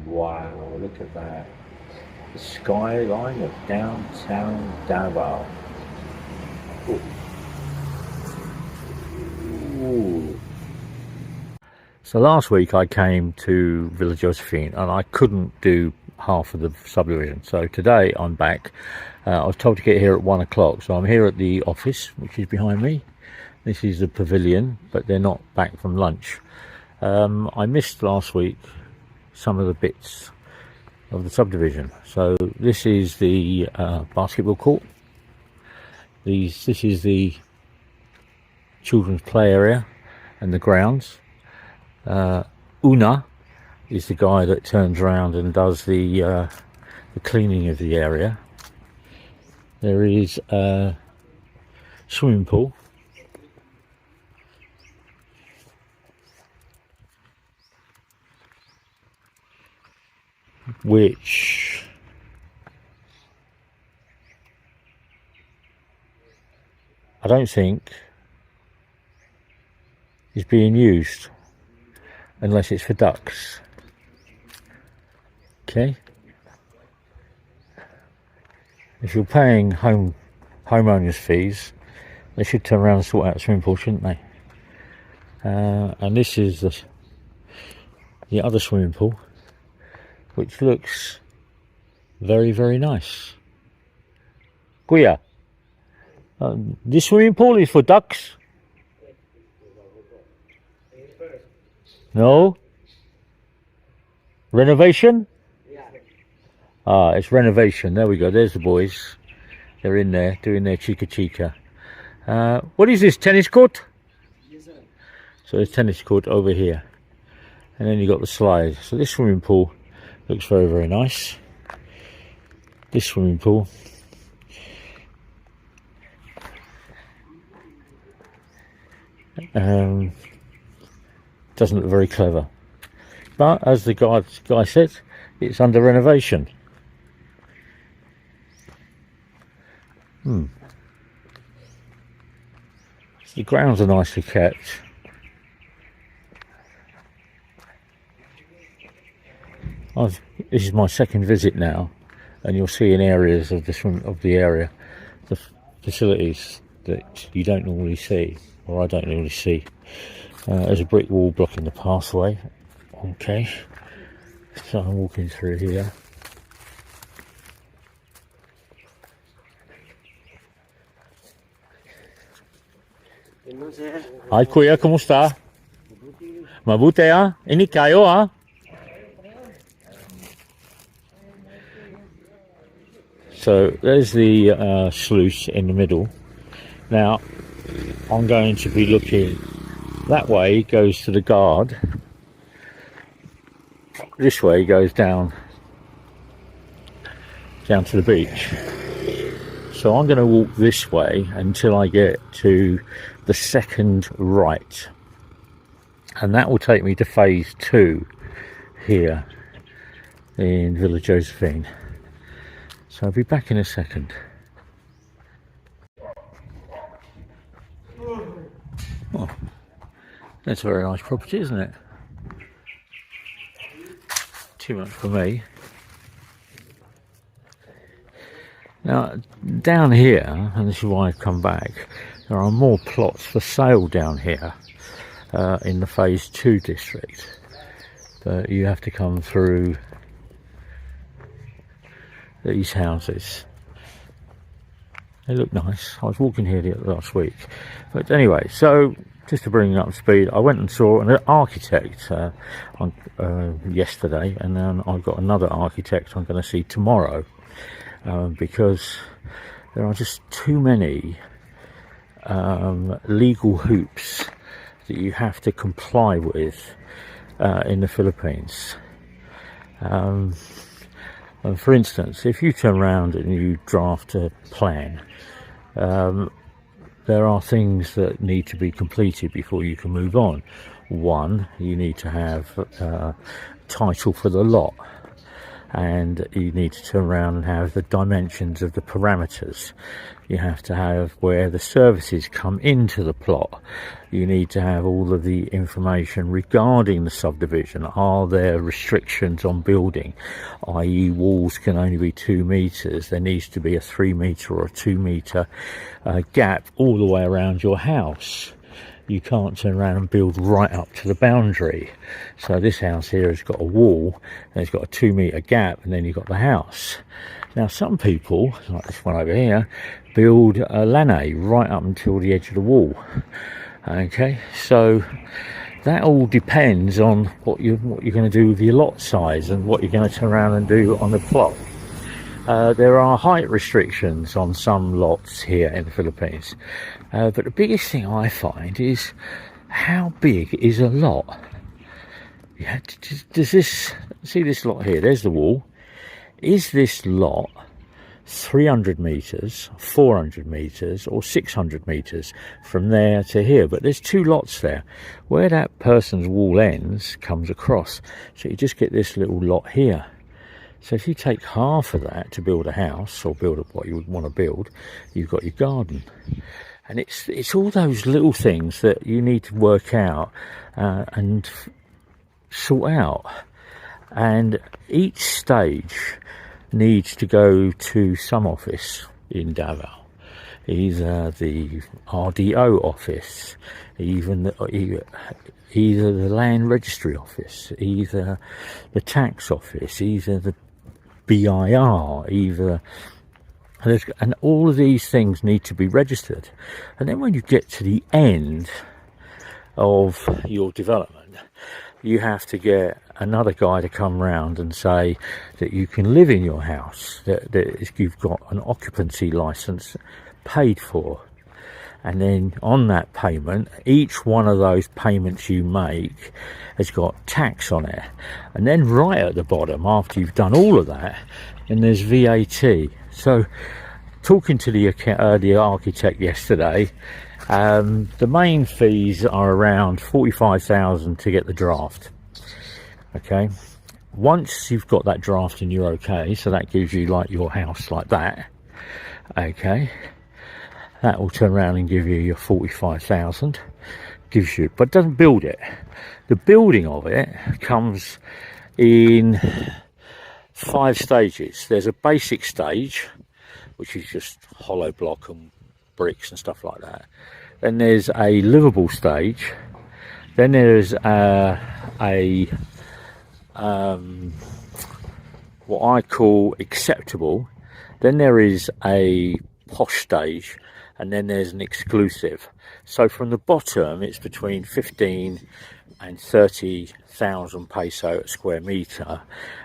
Wow, look at that. The skyline of downtown Davao. Ooh. Ooh. So last week I came to Villa Josephine and I couldn't do half of the subdivision. So today I'm back. I was told to get here at 1 o'clock. So I'm here at the office, which is behind me. This is the pavilion, but they're not back from lunch. I missed last week some of the bits of the subdivision. So this is the basketball court. This is the children's play area and the grounds. Una is the guy that turns around and does the cleaning of the area. There is a swimming pool. Which I don't think is being used unless it's for ducks. Okay. If you're paying homeowners fees, they should turn around and sort out the swimming pool, shouldn't they? And this is the other swimming pool, which looks very, very nice. Kuya, this swimming pool is for ducks? No? Renovation? Ah, it's renovation. There we go. There's the boys. They're in there doing their chica. What is this, tennis court? Yes, sir. So there's tennis court over here. And then you got the slide. So this swimming pool looks very, very nice. This swimming pool. Doesn't look very clever. But as the guy said, it's under renovation. The grounds are nicely kept. This is my second visit now, and you'll see in areas of the area the facilities that you don't normally see, or I don't normally see. There's a brick wall blocking the pathway. Okay, so I'm walking through here. Hi Kuya, kumusta? Mabuti ah? Ini kayo ah? So there's the sluice in the middle. Now I'm going to be looking that way, goes to the guard. This way goes down to the beach. So I'm going to walk this way until I get to the second right, and that will take me to phase 2 here in Villa Josephine. So I'll be back in a second. Oh, that's a very nice property, isn't it? Too much for me. Now, down here, and this is why I've come back, there are more plots for sale down here in the phase 2 district. But you have to come through these houses. They look nice. I was walking here last week. But anyway, so just to bring you up to speed, I went and saw an architect yesterday, and then I've got another architect I'm going to see tomorrow. Because there are just too many legal hoops that you have to comply with in the Philippines. And for instance, if you turn around and you draft a plan, there are things that need to be completed before you can move on. One, you need to have title for the lot, and you need to turn around and have the dimensions of the parameters. You have to have where the services come into the plot. You need to have all of the information regarding the subdivision. Are there restrictions on building, i.e. walls can only be 2 meters? There needs to be a 3 meter or a 2 meter gap all the way around your house. You can't turn around and build right up to the boundary. So this house here has got a wall, and it's got a 2 meter gap, and then you've got the house. Now some people, like this one over here, build a lanai right up until the edge of the wall. Okay, so that all depends on what you're going to do with your lot size and what you're going to turn around and do on the plot. There are height restrictions on some lots here in the Philippines, but the biggest thing I find is how big is a lot. Yeah, does this, see this lot here, there's the wall. Is this lot 300 meters, 400 meters or 600 meters from there to here? But there's 2 lots there. Where that person's wall ends comes across, so you just get this little lot here. So if you take half of that to build a house or build what you would want to build, you've got your garden. And it's all those little things that you need to work out and sort out. And each stage needs to go to some office in Davao, either the RDO office, either the land registry office, either the tax office, either the BIR, and all of these things need to be registered. And then when you get to the end of your development, you have to get another guy to come round and say that you can live in your house, that you've got an occupancy license paid for. And then on that payment, each one of those payments you make has got tax on it. And then right at the bottom, after you've done all of that, then there's VAT. So talking to the architect yesterday, the main fees are around 45,000 to get the draft. Okay, once you've got that draft and you're okay, so that gives you like your house like that. Okay, that will turn around and give you your 45,000. Gives you, but doesn't build it. The building of it comes in 5 stages. There's a basic stage, which is just hollow block and bricks and stuff like that. Then there's a livable stage. Then there's what I call acceptable. Then there is a posh stage, and then there's an exclusive. So from the bottom, it's between 15 and 30,000 peso a square meter,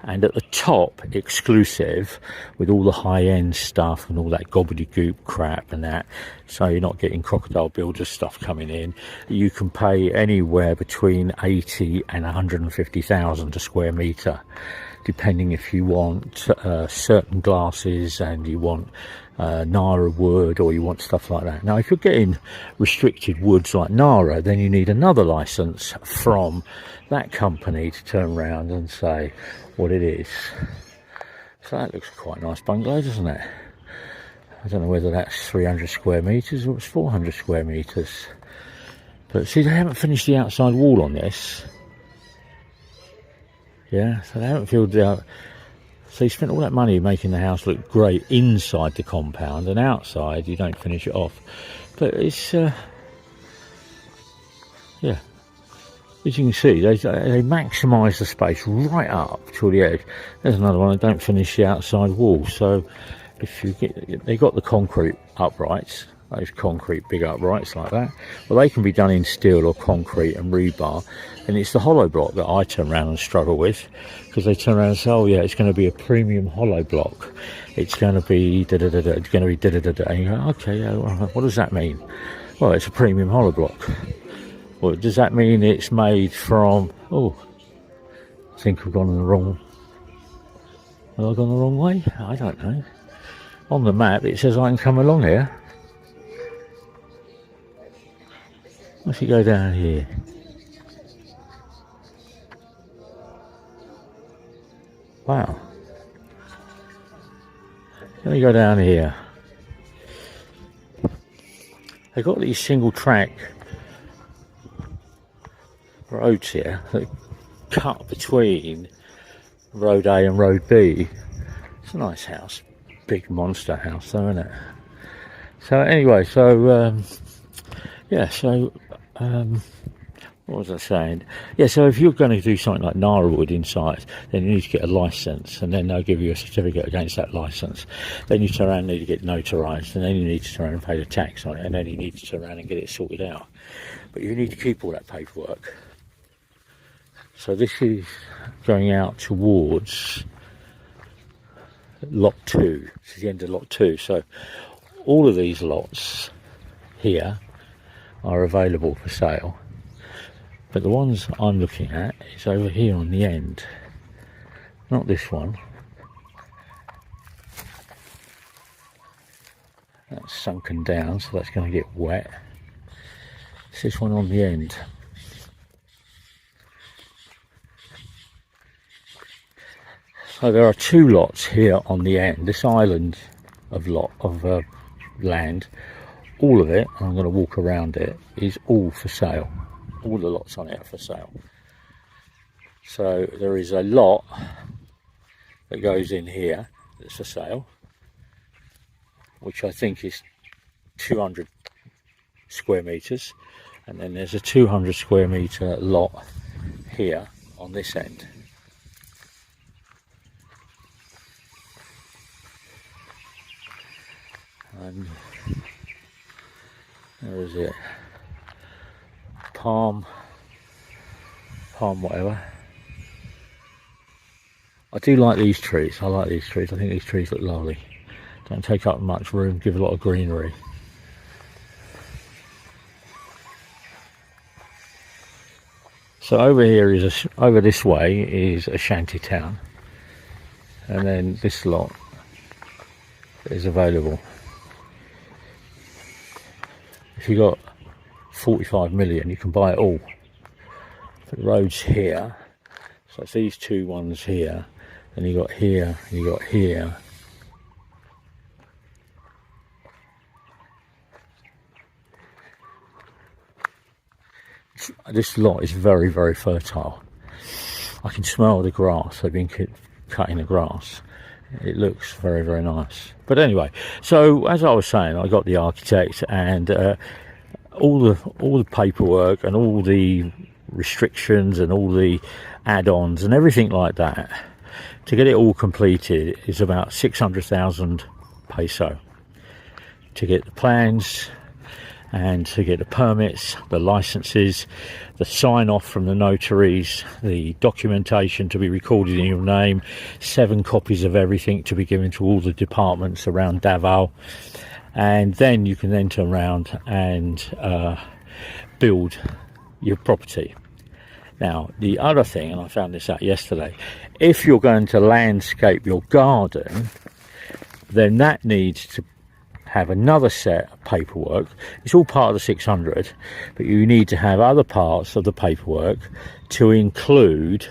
and at the top, exclusive, with all the high-end stuff and all that gobbledygook crap and that, so you're not getting crocodile builder stuff coming in. You can pay anywhere between 80 and 150,000 a square meter, depending if you want certain glasses and you want Nara wood, or you want stuff like that. Now if you're getting restricted woods like Nara, then you need another license from that company to turn around and say what it is. So that looks quite a nice bungalow, doesn't it? I don't know whether that's 300 square meters or it's 400 square meters, but see, they haven't finished the outside wall on this. Yeah, so they haven't filled out. So you spent all that money making the house look great inside the compound, and outside you don't finish it off. But it's, yeah, as you can see, they maximise the space right up to the edge. There's another one, they don't finish the outside wall. So if you get, they got the concrete uprights, those concrete big uprights like that. Well, they can be done in steel or concrete and rebar. And it's the hollow block that I turn around and struggle with, because they turn around and say, oh yeah, it's going to be a premium hollow block. It's going to be da-da-da-da, it's going to be da-da-da-da. And you go, okay, what does that mean? Well, it's a premium hollow block. Well, does that mean it's made from, oh, I think I've gone the wrong, have I gone the wrong way? I don't know. On the map, it says I can come along here. Let's go down here. Wow. Let me go down here. they've got these single track roads here that cut between road A and road B. It's a nice house, big monster house though, isn't it? So anyway, so yeah, so what was I saying? Yeah, so if you're going to do something like Narawood inside, then you need to get a licence, and then they'll give you a certificate against that licence. Then you turn around and need to get notarised, and then you need to turn around and pay the tax on it, and then you need to turn around and get it sorted out. But you need to keep all that paperwork. So this is going out towards lot 2. This is the end of lot 2. So all of these lots here are available for sale. But the ones I'm looking at is over here on the end. Not this one. That's sunken down, so that's going to get wet. It's this one on the end. So there are 2 lots here on the end. This island of land, all of it, and I'm going to walk around it, is all for sale. All the lots on it are for sale. So there is a lot that goes in here that's for sale, which I think is 200 square metres, and then there's a 200 square metre lot here on this end. And where is it? Palm whatever. I do like these trees. I like these trees. I think these trees look lovely. Don't take up much room, give a lot of greenery. So over here is over this way is a shanty town, and then this lot is available. If you got 45 million, you can buy it all. The roads here, so it's these 2 ones here, and you got here, and you got here. This lot is very, very fertile. I can smell the grass. They've been cutting the grass. It looks very, very nice. But anyway, so as I was saying, I got the architect, and all the paperwork and all the restrictions and all the add-ons and everything like that to get it all completed is about 600,000 peso to get the plans and to get the permits, the licenses, the sign off from the notaries, the documentation to be recorded in your name, 7 copies of everything to be given to all the departments around Davao, and then you can then turn around and build your property. Now the other thing, and I found this out yesterday, if you're going to landscape your garden, then that needs to have another set of paperwork. It's all part of the 600, but you need to have other parts of the paperwork to include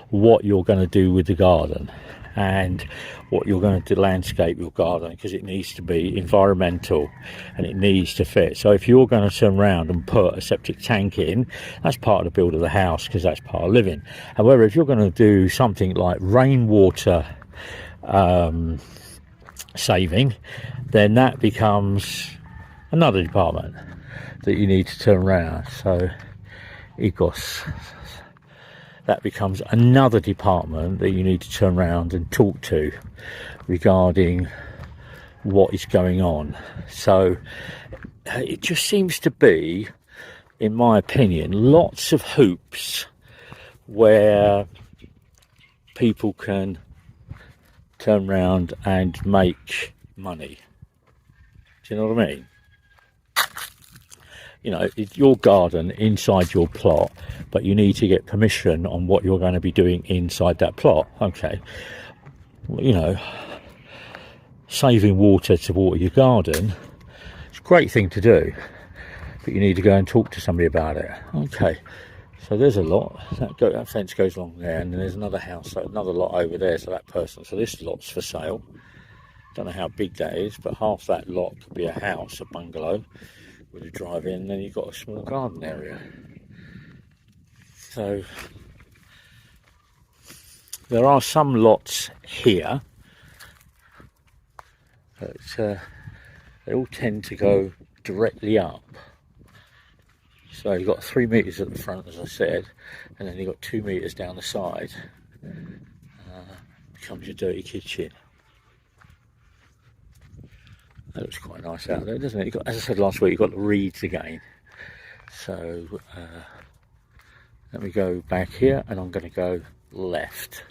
what you're going to do with the garden and what you're going to landscape your garden, because it needs to be environmental and it needs to fit. So if you're going to turn around and put a septic tank in, that's part of the build of the house, because that's part of living. However, if you're going to do something like rainwater saving, then that becomes another department that you need to turn around. So that becomes another department that you need to turn around and talk to regarding what is going on. So it just seems to be, in my opinion, lots of hoops where people can turn around and make money. Do you know what I mean? You know, it's your garden inside your plot, but you need to get permission on what you're going to be doing inside that plot. Okay, you know, saving water to water your garden, it's a great thing to do, but you need to go and talk to somebody about it. Okay, so there's a lot. That fence goes along there, and then there's another house, another lot over there. So that person, so this lot's for sale. Don't know how big that is, but half that lot could be a house, a bungalow. with a drive in, and then you've got a small garden area. So there are some lots here, but they all tend to go directly up. So you've got 3 metres at the front, as I said, and then you've got 2 metres down the side. Becomes your dirty kitchen. That looks quite nice out there, doesn't it? You've got, as I said last week, you've got the reeds again. So let me go back here, and I'm going to go left.